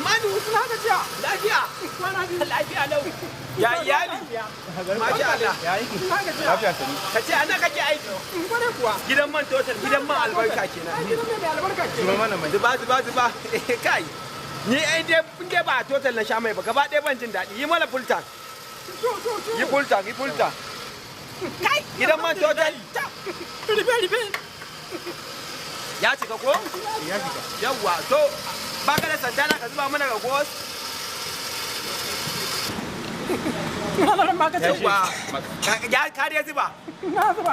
Manu, na gajiya. Lafiya. Lafiya lau. Ya iyali. Masha Allah. Ya yi. Lafiya sani. Ka ce ana kake aiki. Kware kuwa. Gidan man total, gidan man albarka kenan. Gidan mai albarka kenan. Zuba mana mai. Zuba. Kai. Ni ai dai ba total na sha mai ba, gaba ɗaya ban jin daɗi. Yi mana full tank. Yi full tank. Kai, gidan man total. Ribe. Ya cika ko? Ya cika. Yawwa, to ba ka da santana ka zuba mana ragowar? Yawwa, ka dai zuba.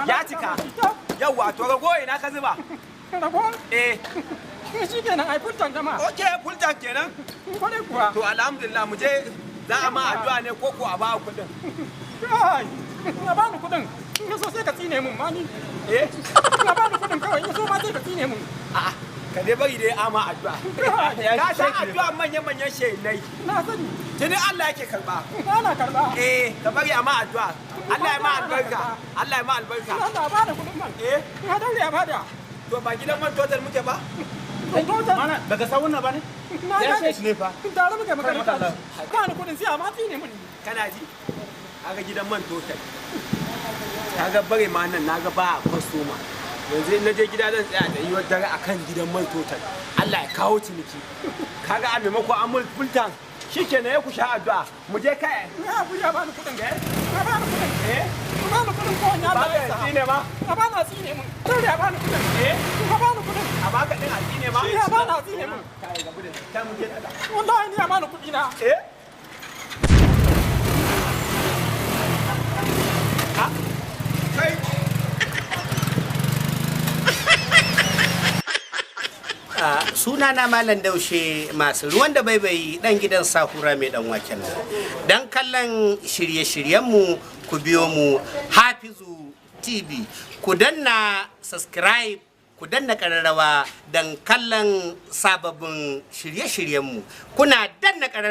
Ya cika. Yawwa, to ragowa ina ka zuba? Ragowa? Eh. Shi kenan ai fultan jama. Okay, fultan kenan. Kone kuwa. To alhamdulillah mu je za a ma addu'a ne ko a ba kuɗin. Kai, na ba ni kuɗin. In so sai ka tsine mun ma ni. Eh? Na ba ni kuɗin kawai in so ma sai ka tsine mun. A'a, ka dai bari dai ama addu'a. Ka san addu'a manyan shehinai. Na sani. Tuni Allah yake karba. Ana karba. Eh, ka bari ama addu'a. Allah ya ma albarka. Allah ba da kuɗin man. Eh? Na daure ya bada. To ba gidan man total muke ba? Mana daga sawun na ba ne? Ya ce shi ne fa. Tare muke makaranta. Ba ni kudin sai amma tsine mun. Kana ji? Kaga gidan man total. Kaga bare ma nan naga ba customer. Yanzu in naje gida zan tsaya da yiwar dare akan gidan man total. Allah ya kawo ciniki. Kaga a maimako amul fultan. Shikenan ya ku sha addu'a. Mu je kai. Ya ku ya ba ni kudin ga. Ka ba ni kudin. Eh? Ka ba ni kudin ko nya da ya tsine ma. Ka ba na tsine mun. Sai ya ba ni kudin. Eh? Ka ba ni kudin. A baka din addini ma? Ya ba na addini mun. Kai ga gudun. Kai mu je da. Wallahi ni ya ba ni kudi na. Eh? Ha? Kai. Sunana Malam Daushe masu ruwan da baibayi dan gidan Sahura mai dan waken nan. Dan kallon shirye-shiryenmu ku biyo mu Hafizu TV. Ku danna subscribe, ku danna kararrawa dan kallon sababbin shirye-shiryenmu. Kuna danna kararrawa